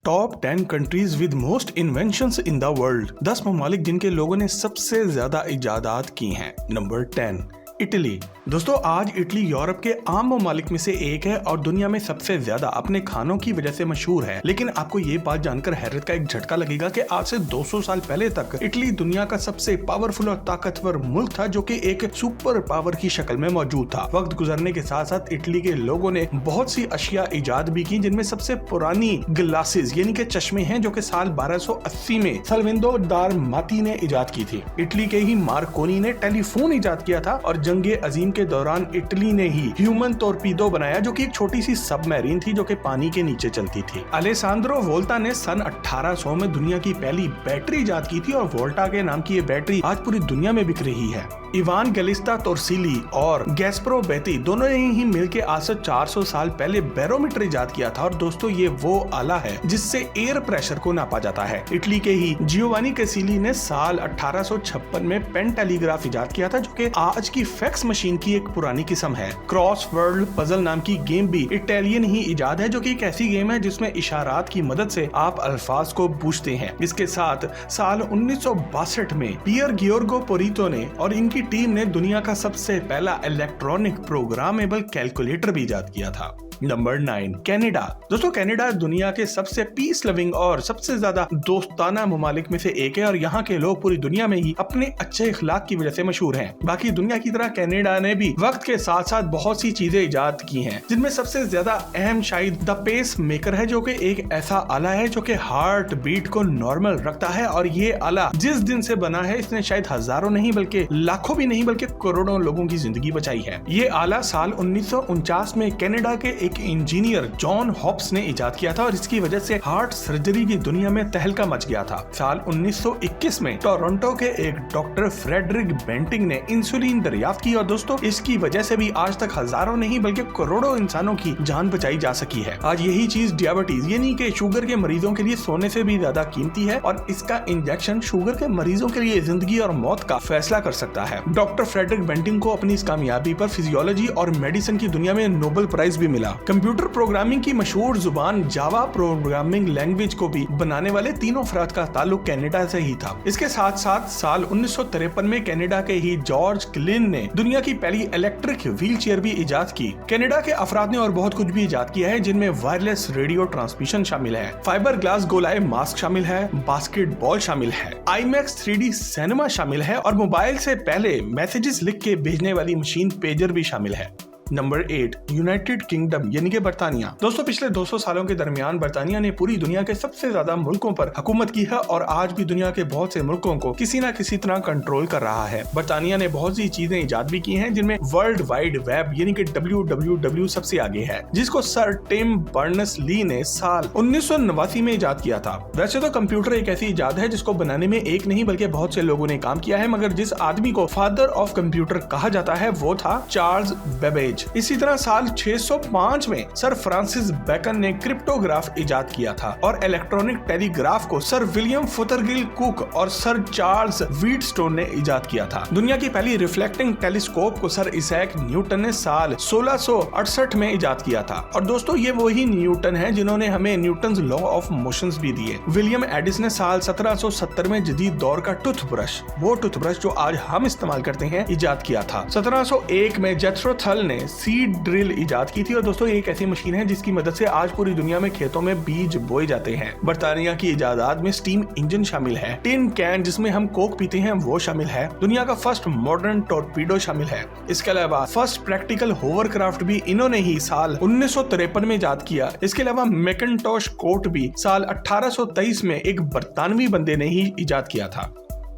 Top 10 countries with most inventions in the world. 10 ममालिक जिनके लोगों ने सबसे ज्यादा इजादात की हैं। Number 10 Italy. दोस्तों आज इटली यूरोप के आम ममालिक में से एक है और दुनिया में सबसे ज्यादा अपने खानों की वजह से मशहूर है। लेकिन आपको ये बात जानकर हैरत का एक झटका लगेगा कि आज से 200 साल पहले तक इटली दुनिया का सबसे पावरफुल और ताकतवर मुल्क था, जो कि एक सुपर पावर की शक्ल में मौजूद था। वक्त गुजरने के साथ साथ इटली के लोगों ने बहुत सी अशिया इजाद भी की, जिनमें सबसे पुरानी ग्लासेस यानी कि चश्मे हैं, जो कि साल 1280 में साल्वाडोर दामाती ने इजाद की थी। इटली के ही मार्कोनी ने टेलीफोन इजाद किया था और जंगे अजीम के दौरान इटली ने ही ह्यूमन टॉर्पीडो बनाया, जो कि एक छोटी सी सबमरीन थी जो कि पानी के नीचे चलती थी। अलेसांद्रो वोल्टा ने सन 1800 में दुनिया की पहली बैटरी इजाद की थी और वोल्टा के नाम की ये बैटरी आज पूरी दुनिया में बिक रही है। इवान गलिस्ता तोरसिली और गैस्प्रो बेती दोनों ने ही मिलकर आज से 400 साल पहले बैरोमीटर इजाद किया था। और दोस्तों ये वो आला है जिससे एयर प्रेशर को नापा जाता है। इटली के ही जियोवानी कैसिली ने साल 1856 में पेन टेलीग्राफ इजाद किया था, जो कि आज की फैक्स मशीन की एक पुरानी किस्म है। क्रॉस वर्ल्ड पजल नाम की गेम भी इटालियन ही इजाद है, जो कि एक ऐसी गेम है जिसमें इशारात की मदद से आप अल्फाज को पूछते हैं। इसके साथ साल 1962 में पियर गियोर्गो पोरितो ने और इनकी टीम ने दुनिया का सबसे पहला इलेक्ट्रॉनिक प्रोग्रामेबल कैलकुलेटर भी इजाद किया था। Number 9 Canada. दोस्तों कनाडा दुनिया के सबसे पीस लविंग और सबसे ज्यादा दोस्ताना ममालिक में से एक है और यहाँ के लोग पूरी दुनिया में ही अपने अच्छे इखलाक की वजह से मशहूर हैं। बाकी दुनिया की तरह कनाडा ने भी वक्त के साथ साथ बहुत सी चीजें इजाद की हैं, जिनमें सबसे ज्यादा अहम शायद द पेस मेकर है, जो कि एक ऐसा आला है जो कि हार्ट बीट को नॉर्मल रखता है। और ये आला जिस दिन से बना है इसने शायद हजारों नहीं बल्कि लाखों भी नहीं बल्कि करोड़ों लोगों की जिंदगी बचाई है। ये आला साल 1949 में कनाडा के एक इंजीनियर जॉन हॉब्स ने इजाद किया था और इसकी वजह से हार्ट सर्जरी की दुनिया में तहलका मच गया था। साल 1921 में टोरंटो के एक डॉक्टर फ्रेडरिक बेंटिंग ने इंसुलिन दरियाफ्त की और दोस्तों इसकी वजह से भी आज तक हजारों नहीं बल्कि करोड़ों इंसानों की जान बचाई जा सकी है। आज यही चीज डायबिटीज यानी कि शुगर के मरीजों के लिए सोने से भी ज्यादा कीमती है और इसका इंजेक्शन शुगर के मरीजों के लिए जिंदगी और मौत का फैसला कर सकता है। डॉक्टर फ्रेडरिक बेंटिंग को अपनी इस कामयाबी पर फिजियोलॉजी और मेडिसिन की दुनिया में नोबेल प्राइज भी मिला। कंप्यूटर प्रोग्रामिंग की मशहूर जुबान जावा प्रोग्रामिंग लैंग्वेज को भी बनाने वाले तीनों अफराद का ताल्लुक कनाडा से ही था। इसके साथ साथ साल 1953 में कनाडा के ही जॉर्ज क्लिन ने दुनिया की पहली इलेक्ट्रिक व्हील चेयर भी इजाद की। कनाडा के अफराद ने और बहुत कुछ भी इजाद किया है, जिनमें वायरलेस रेडियो ट्रांसमिशन शामिल है, फाइबर ग्लास गोलाई मास्क शामिल है, बास्केटबॉल शामिल है, आईमैक्स 3D सिनेमा शामिल है और मोबाइल से पहले मैसेजेस लिख के भेजने वाली मशीन पेजर भी शामिल है। नंबर 8 यूनाइटेड किंगडम यानी कि बर्तानिया। दोस्तों पिछले 200 सालों के दरमियान बर्तानिया ने पूरी दुनिया के सबसे ज्यादा मुल्कों पर हुकूमत की है और आज भी दुनिया के बहुत से मुल्कों को किसी न किसी तरह कंट्रोल कर रहा है। बर्तानिया ने बहुत सी चीजें इजाद भी की हैं, जिनमें वर्ल्ड वाइड वेब यानी कि WWW सबसे आगे है, जिसको सर टिम बर्नर्स ली ने साल 1989 में इजाद किया था। वैसे तो कंप्यूटर एक ऐसी इजाद है जिसको बनाने में एक नहीं बल्कि बहुत से लोगों ने काम किया है, मगर जिस आदमी को फादर ऑफ कंप्यूटर कहा जाता है वो था चार्ल्स बेबेज। इसी तरह साल 605 में सर फ्रांसिस बेकन ने क्रिप्टोग्राफ इजाद किया था और इलेक्ट्रॉनिक टेलीग्राफ को सर विलियम फुथरगिल कुक और सर चार्ल्स व्हीटस्टोन ने इजाद किया था। दुनिया की पहली रिफ्लेक्टिंग टेलीस्कोप को सर इसैक न्यूटन ने साल 1668 में इजाद किया था। और दोस्तों ये वही न्यूटन है जिन्होंने हमें न्यूटन्स लॉ ऑफ मोशंस भी दिए। विलियम एडिसन ने साल 1770 में जदीद दौर का टूथब्रश, वो टूथब्रश जो आज हम इस्तेमाल करते हैं, इजाद किया था। 1701 में जेथरो थल ने सीड ड्रिल इजाद की थी और दोस्तों एक ऐसी मशीन है जिसकी मदद से आज पूरी दुनिया में खेतों में बीज बोए जाते हैं। बर्तानिया की इजादात में स्टीम इंजन शामिल है, टिन कैन जिसमें हम कोक पीते हैं वो शामिल है, दुनिया का फर्स्ट मॉडर्न टॉर्पीडो शामिल है। इसके अलावा फर्स्ट प्रैक्टिकल होवरक्राफ्ट भी इन्होंने ही साल 1953 में इजाद किया। इसके अलावा मैकिंटोश कोट भी साल 1823 में एक बर्तानवी बंदे ने ही इजाद किया था।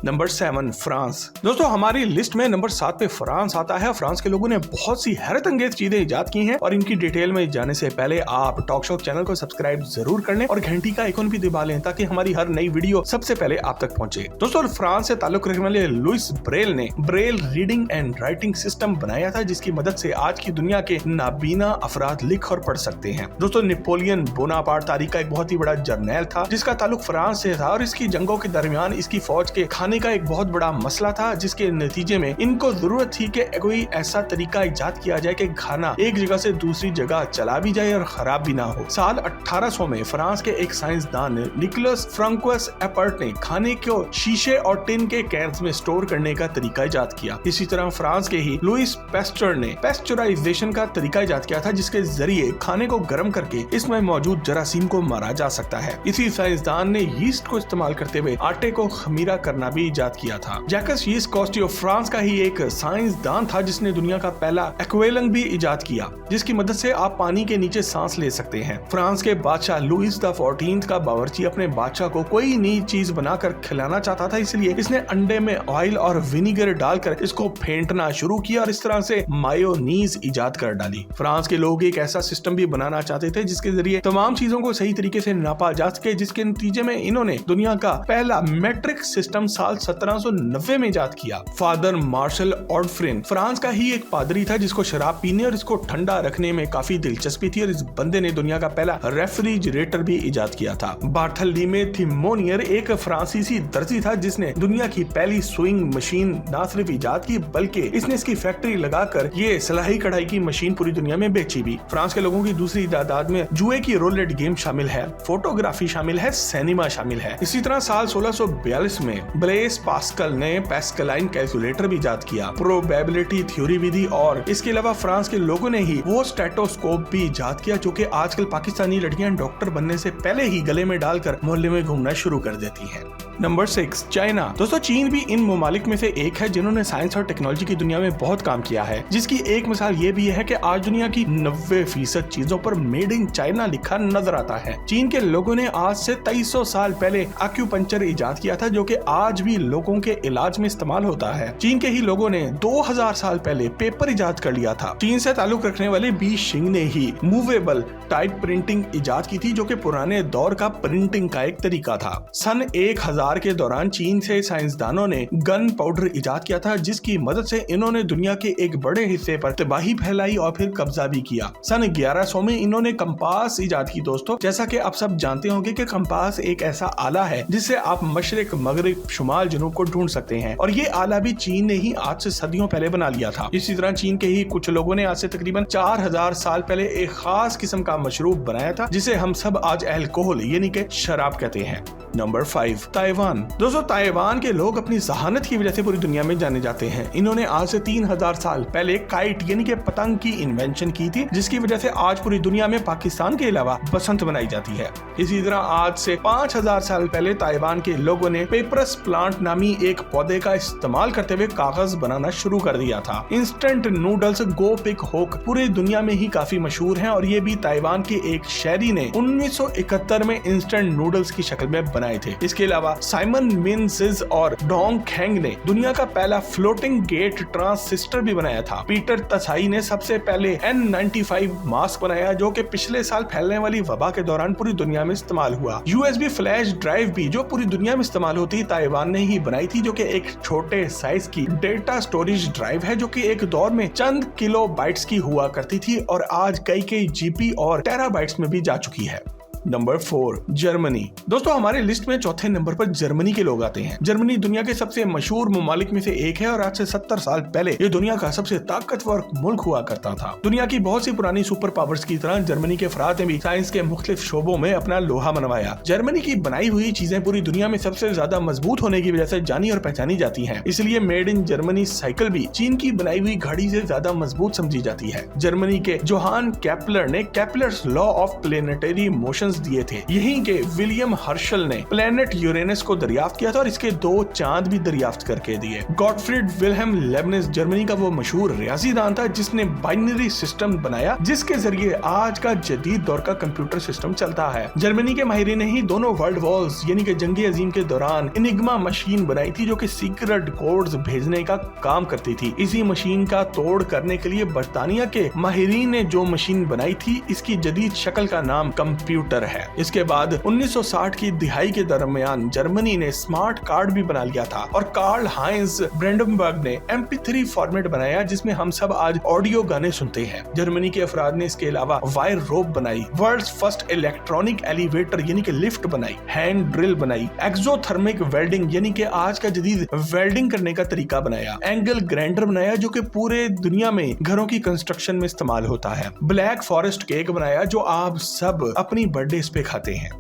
Number 7 France. दोस्तों हमारी लिस्ट में नंबर 7 पे फ्रांस आता है। फ्रांस के लोगों ने बहुत सी हैरत अंगेज चीजें इजाद की हैं और इनकी डिटेल में जाने से पहले आप टॉक शॉक चैनल को सब्सक्राइब जरूर कर लें और घंटी का आइकॉन भी दबा लें ताकि हमारी हर नई वीडियो सबसे पहले आप तक पहुंचे। दोस्तों फ्रांस से ताल्लुक रखने वाले लुइस ब्रेल ने Braille reading and writing system बनाया था, जिसकी मदद से आज की दुनिया के नाबीना अफराद लिख और पढ़ सकते हैं। दोस्तों नेपोलियन बोनापार्ट तारीख का एक बहुत ही बड़ा जर्नैल था जिसका ताल्लुक फ्रांस से था और इसकी जंगों के दरमियान इसकी फौज के खाने का एक बहुत बड़ा मसला था, जिसके नतीजे में इनको जरूरत थी कि कोई ऐसा तरीका इजाद किया जाए कि खाना एक जगह से दूसरी जगह चला भी जाए और खराब भी ना हो। साल 1800 में फ्रांस के एक साइंसदान निकोलस फ्रांकोइस एपर्ट ने खाने को शीशे और टिन के कैन्स में स्टोर करने का तरीका इजाद किया। इसी तरह फ्रांस के ही लुइस पैस्चर ने पैस्चराइजेशन का तरीका इजाद किया था, जिसके जरिए खाने को गर्म करके इसमें मौजूद जरासीम को मारा जा सकता है। इसी साइंसदान ने यीस्ट को इस्तेमाल करते हुए आटे को खमीरा करना भी इजाद किया था। जैकस यीस्ट कॉस्टियो फ्रांस का ही एक साइंसदान था जिसने दुनिया का पहला एक्वेलंग भी इजाद किया, जिसकी मदद से आप पानी के नीचे सांस ले सकते हैं। फ्रांस के बादशाह लुइस द 14 का बावर्ची अपने बादशाह को कोई नई चीज बनाकर खिलाना चाहता था, इसलिए इसने अंडे में ऑयल और विनीगर डालकर इसको फेंटना शुरू किया और इस तरह से मायोनीज इजाद कर डाली। फ्रांस के लोग एक ऐसा सिस्टम भी बनाना चाहते थे जिसके जरिए तमाम चीजों को सही तरीके से नापा जा सके, जिसके नतीजे में इन्होंने दुनिया का पहला मेट्रिक सिस्टम साल 1790 में इजाद किया। फादर मार्शल ऑर्डफ्रिन फ्रांस का ही एक पादरी था जिसको शराब पीने और इसको ठंडा रखने में काफी दिलचस्पी थी और इस बंदे ने दुनिया का पहला रेफ्रिजरेटर भी इजाद किया था। बार्थेलोमे थिमोनियर एक फ्रांसीसी दर्जी था जिसने दुनिया की पहली सुइंग मशीन न सिर्फ इजाद की बल्कि इसने इसकी फैक्ट्री लगाकर ये सिलाई कढ़ाई की मशीन पूरी दुनिया में बेची भी। फ्रांस के लोगों की दूसरी तादाद में जुए की रोलेट गेम शामिल है, फोटोग्राफी शामिल है, सिनेमा शामिल है। इसी तरह साल 1642 में ब्लेस पास्कल ने पैस्कलाइन कैलकुलेटर भी इजाद किया, प्रोबेबिलिटी थ्योरी भी दी और इसके अलावा फ्रांस के लोगों ने ही वो स्टेटोस्कोप भी इजाद किया जो कि आजकल पाकिस्तानी लड़कियां डॉक्टर बनने से पहले ही गले में डालकर मोहल्ले में घूमना शुरू कर देती हैं। Number 6 China. दोस्तों चीन भी इन ममालिक में से एक है जिन्होंने साइंस और टेक्नोलॉजी की दुनिया में बहुत काम किया है, जिसकी एक मिसाल ये भी है कि आज दुनिया की 90% चीजों पर मेड इन चाइना लिखा नजर आता है। चीन के लोगों ने आज से 2300 साल पहले एक्यूपंक्चर इजाद किया था जो कि आज भी लोगों के इलाज में इस्तेमाल होता है। चीन के ही लोगों ने 2000 साल पहले पेपर इजाद कर लिया था। चीन से ताल्लुक रखने वाले बी शिंग ने ही मूवेबल टाइप प्रिंटिंग इजाद की थी जो कि पुराने दौर का प्रिंटिंग का एक तरीका था। सन 1000 के दौरान चीन से साइंसदानों ने गन पाउडर इजाद किया था, जिसकी मदद से इन्होंने दुनिया के एक बड़े हिस्से पर तबाही फैलाई और फिर कब्जा भी किया। सन 1100 में इन्होंने कंपास इजाद की। दोस्तों जैसा कि आप सब जानते होंगे कि कंपास एक ऐसा आला है जिससे आप मशरिक मगरिब शुमाल जनूब को ढूंढ सकते हैं और ये आला भी चीन ने ही आज से सदियों पहले बना लिया था। इसी तरह चीन के ही कुछ लोगों ने आज से तकरीबन 4000 साल पहले एक खास किस्म का मशरूब बनाया था जिसे हम सब आज अल्कोहल यानी कि शराब कहते हैं। Number 5 Taiwan. दोस्तों ताइवान के लोग अपनी जहानत की वजह से पूरी दुनिया में जाने जाते हैं। इन्होंने आज से 3000 साल पहले काइट यानी कि पतंग की इन्वेंशन की थी, जिसकी वजह से आज पूरी दुनिया में पाकिस्तान के अलावा बसंत मनाई जाती है। इसी तरह आज से 5000 साल पहले ताइवान के लोगों ने पेपरस प्लांट नामी एक पौधे का इस्तेमाल करते हुए कागज बनाना शुरू कर दिया था। इंस्टेंट नूडल्स गो पिक होक पूरी दुनिया में ही काफी मशहूर हैं और ये भी ताइवान के एक शहरी ने 1971 में इंस्टेंट नूडल्स की शक्ल में बनाए थे। इसके अलावा साइमन मिनसिस और डोंग खैंग ने दुनिया का पहला फ्लोटिंग गेट ट्रांसिस्टर भी बनाया था। पीटर तसाई ने सबसे पहले N95 मास्क बनाया जो कि पिछले साल फैलने वाली वबा के दौरान पूरी दुनिया में इस्तेमाल हुआ। USB फ्लैश ड्राइव भी जो पूरी दुनिया में इस्तेमाल होती ताइवान ने ही बनाई थी, जो कि एक छोटे साइज की डेटा स्टोरेज ड्राइव है जो कि एक दौर में चंद किलोबाइट्स की हुआ करती थी और आज कई GB और टेराबाइट्स में भी जा चुकी है। Number 4 Germany. दोस्तों हमारे लिस्ट में चौथे नंबर पर जर्मनी के लोग आते हैं। जर्मनी दुनिया के सबसे मशहूर ममालिक में से एक है और आज से 70 साल पहले ये दुनिया का सबसे ताकतवर मुल्क हुआ करता था। दुनिया की बहुत सी पुरानी सुपर पावर्स की तरह जर्मनी के अफराद ने भी साइंस के मुख्तलिफ शोबों में अपना लोहा मनवाया। जर्मनी की बनाई हुई चीजें पूरी दुनिया में सबसे ज्यादा मजबूत होने की वजह से जानी और पहचानी जाती है, इसलिए मेड इन जर्मनी साइकिल भी चीन की बनाई हुई घड़ी से ज्यादा मजबूत समझी जाती है। जर्मनी के जोहान केपलर ने Kepler's law of planetary motions दिए थे। यहीं के विलियम हर्शल ने प्लेनेट यूरेनस को दरियाफ्त किया था और इसके 2 चांद भी दरियाफ्त करके दिए। गॉटफ्रीड विल्हेम लेबनिज जर्मनी का वो मशहूर रियाजीदान था जिसने बाइनरी सिस्टम बनाया जिसके जरिए आज का जदीद दौर का कंप्यूटर सिस्टम चलता है। जर्मनी के माहिरीन ने ही दोनों वर्ल्ड वॉर्स यानी कि जंग अजीम के दौरान इनिग्मा मशीन बनाई थी जो कि सीक्रेट कोड्स भेजने का काम करती थी। इसी मशीन का तोड़ करने के लिए बरतानिया के माहिरीन ने जो मशीन बनाई थी इसकी जदीद शक्ल का नाम कंप्यूटर प्लेयर है। इसके बाद 1960 की दिहाई के दरमियान जर्मनी ने स्मार्ट कार्ड भी बना लिया था और कार्ल हाइंज ब्रेंडनबर्ग ने MP3 फॉर्मेट बनाया जिसमें हम सब आज ऑडियो गाने सुनते हैं। जर्मनी के अफराद ने इसके अलावा वायर रोप बनाई, वर्ल्ड्स फर्स्ट इलेक्ट्रॉनिक एलिवेटर यानी कि लिफ्ट बनाई, हैंड ड्रिल बनाई, एक्सोथर्मिक वेल्डिंग यानी कि आज का जदीद वेल्डिंग करने का तरीका बनाया, एंगल ग्राइंडर बनाया जो कि पूरे दुनिया में घरों की कंस्ट्रक्शन में इस्तेमाल होता है, ब्लैक फॉरेस्ट केक बनाया जो आप सब अपनी बर्थडे पे खाते हैं।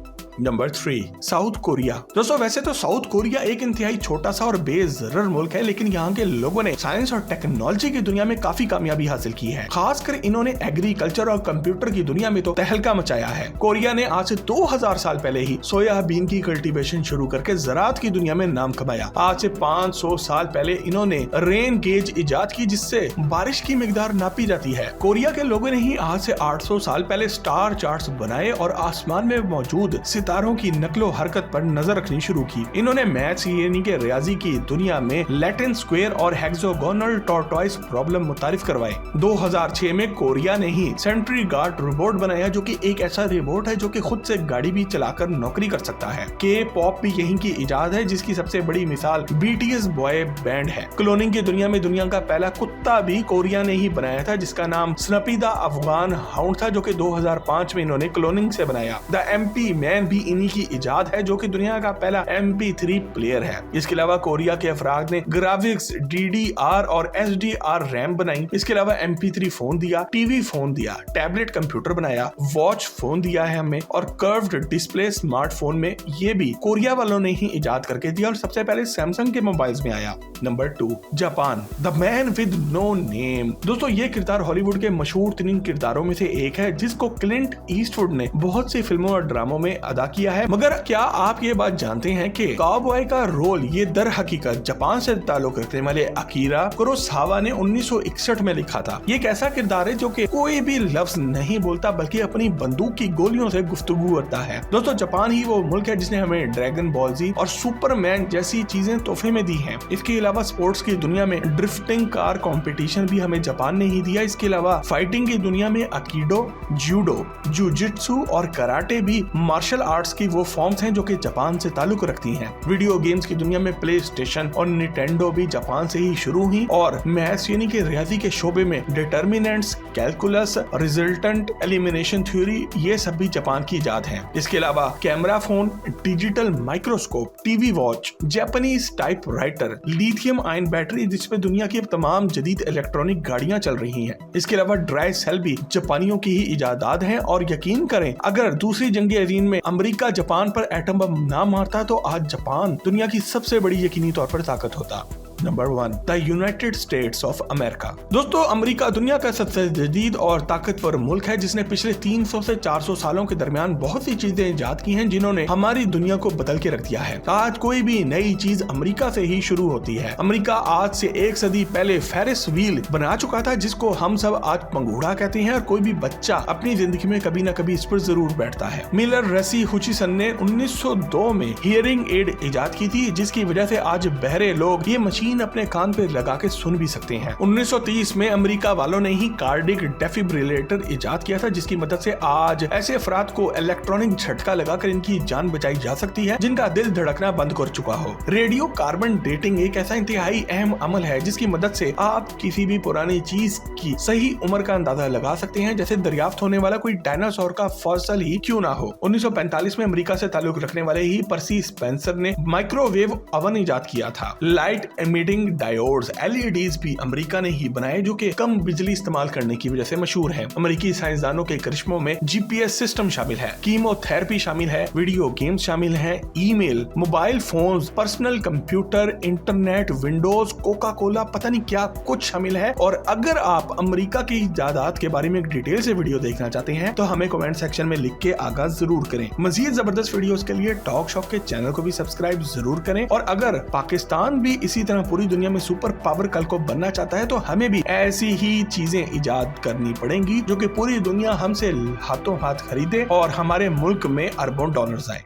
Number 3, south Korea. दोस्तों वैसे तो साउथ कोरिया एक इंतहाई छोटा सा और बेजरर मुल्क है, लेकिन यहाँ के लोगों ने साइंस और टेक्नोलॉजी की दुनिया में काफी कामयाबी हासिल की है। खासकर इन्होंने एग्रीकल्चर और कंप्यूटर की दुनिया में तो तहलका मचाया है। कोरिया ने आज से 2000 साल पहले ही सोयाबीन की कल्टीवेशन शुरू करके ज़राअत की दुनिया में नाम कमाया। आज से 500 साल पहले इन्होंने रेन गेज इजाद की जिससे बारिश की मिकदार नापी जाती है। कोरिया के लोगों ने ही आज से 800 साल पहले स्टार चार्ट्स बनाए और आसमान में मौजूद सितारों की नकलो हरकत पर नजर रखनी शुरू की। इन्होंने मैथ्स यानी कि रियाजी की दुनिया में लैटिन स्क्वायर और हेक्सागोनल टॉर्टोइस प्रॉब्लम मुतारिफ करवाए। 2006 में कोरिया ने ही सेंट्री गार्ड रोबोट बनाया जो कि एक ऐसा रोबोट है जो कि खुद से गाड़ी भी चलाकर नौकरी कर सकता है। K-पॉप भी यहीं की इजाद है जिसकी सबसे बड़ी मिसाल BTS बॉय बैंड है। क्लोनिंग की दुनिया में दुनिया का पहला कुत्ता भी कोरिया ने ही बनाया था जिसका नाम स्नपी द अफगान हाउंड था जो कि 2005 में इन्होंने क्लोनिंग से बनाया। द MP मैन भी इन्हीं की इजाद है जो कि दुनिया का पहला MP3 प्लेयर है। इसके अलावा कोरिया के अफराद ने ग्राफिक्स DDR और SDR रैम बनाई। इसके अलावा MP3 फोन दिया, TV फोन दिया, टैबलेट कंप्यूटर बनाया, वॉच फोन दिया है हमें और कर्व्ड डिस्प्ले स्मार्टफोन में ये भी कोरिया वालों ने ही इजाद करके दिया और सबसे पहले सैमसंग के मोबाइल्स में आया। Number 2, Japan, the man with no name. दोस्तों ये किरदार हॉलीवुड के मशहूर तरीन किरदारों में से एक है जिसको क्लिंट ईस्टवुड ने बहुत सी फिल्मों और ड्रामों में अदा किया है। मगर क्या आप ये बात जानते हैं कि काउबॉय का रोल ये दर हकीकत जापान से ताल्लुक रखने वाले अकीरा कुरोसावा ने 1961 में लिखा था। ये एक ऐसा किरदार है जो कि कोई भी लफ्ज नहीं बोलता बल्कि अपनी बंदूक की गोलियों से गुफ्तगू करता है। दोस्तों जापान ही वो मुल्क है जिसने हमें ड्रैगन बॉल जी और सुपरमैन जैसी चीजें तोहफे में दी हैं। इसके अलावा स्पोर्ट्स की दुनिया में ड्रिफ्टिंग कार कंपटीशन भी हमें जापान ने ही दिया। इसके अलावा फाइटिंग की दुनिया में अकीडो, जूडो, जुजित्सु और कराटे भी मार्शल आर्ट्स की वो फॉर्म्स हैं जो कि जापान से ताल्लुक रखती हैं। वीडियो गेम्स की दुनिया में प्ले स्टेशन और निटेंडो भी जापान से ही शुरू हुई और मैथ्स यानी कि रियाजी के शोबे में determinants, calculus, resultant elimination theory ये सब भी जापान की इजाद है। इसके अलावा camera phone, digital microscope, TV watch, Japanese typewriter, lithium ion battery जिसमें दुनिया की तमाम जदीद इलेक्ट्रॉनिक गाड़ियां चल रही हैं। इसके अलावा ड्राई सेल भी जापानियों की ही इजादात हैं और यकीन करें अगर दूसरी जंग अजीम में अमेरिका जापान पर एटम बम ना मारता तो आज जापान दुनिया की सबसे बड़ी यकीनी तौर पर ताकत होता। Number 1, the United states of America. दोस्तों अमेरिका दुनिया का सबसे जदीद और ताकतवर मुल्क है जिसने पिछले 300 से 400 सालों के दरमियान बहुत सी चीजें इजाद की हैं जिन्होंने हमारी दुनिया को बदल के रख दिया है। आज कोई भी नई चीज अमेरिका से ही शुरू होती है। अमेरिका आज से 1 सदी पहले फेरिस व्हील बना चुका था जिसको हम सब आज पंघूड़ा कहते हैं और कोई भी बच्चा अपनी जिंदगी में कभी न कभी इस पर जरूर बैठता है। मिलर रसी हुचिसन ने 1902 में हियरिंग एड इजाद की थी जिसकी वजह से आज बहरे लोग ये मशीन अपने कान पे लगा के सुन भी सकते हैं। 1930 में अमेरिका वालों ने ही कार्डिक डेफिब्रिलेटर इजाद किया था जिसकी मदद से आज ऐसे अफराद को इलेक्ट्रॉनिक झटका लगाकर इनकी जान बचाई जा सकती है जिनका दिल धड़कना बंद कर चुका हो। रेडियो कार्बन डेटिंग एक ऐसा इंतहाई अहम अमल है जिसकी मदद से आप किसी भी पुरानी चीज की सही उम्र का अंदाजा लगा सकते हैं, जैसे दरियाफ्त होने वाला कोई डायनासोर का फॉसिल ही क्यों ना हो। 1945 में अमेरिका से ताल्लुक रखने वाले ही पर्सी स्पेंसर ने माइक्रोवेव ओवन इजाद किया था। लाइट एमिटिंग डायोड्स LEDs भी अमेरिका ने ही बनाए जो कि कम बिजली इस्तेमाल करने की वजह से मशहूर हैं। अमेरिकी साइंसदानों के करिश्मों में GPS सिस्टम शामिल है, कीमोथेरेपी शामिल है, वीडियो गेम्स शामिल हैं, email, mobile phones, personal computer, internet, Windows, Coca Cola, पता नहीं क्या कुछ शामिल है। और अगर आप अमेरिका की इजादात के बारे में एक डिटेल से वीडियो देखना चाहते हैं तो हमें कमेंट सेक्शन में लिख के आगाज जरूर करें। मजीद जबरदस्त वीडियोस के लिए टॉक शॉप के चैनल को भी सब्सक्राइब जरूर करें और अगर पाकिस्तान भी इसी तरह पूरी दुनिया में सुपर पावर कल को बनना चाहता है तो हमें भी ऐसी ही चीजें इजाद करनी पड़ेंगी जो कि पूरी दुनिया हमसे हाथों हाथ खरीदे और हमारे मुल्क में अरबों डॉलर्स आए।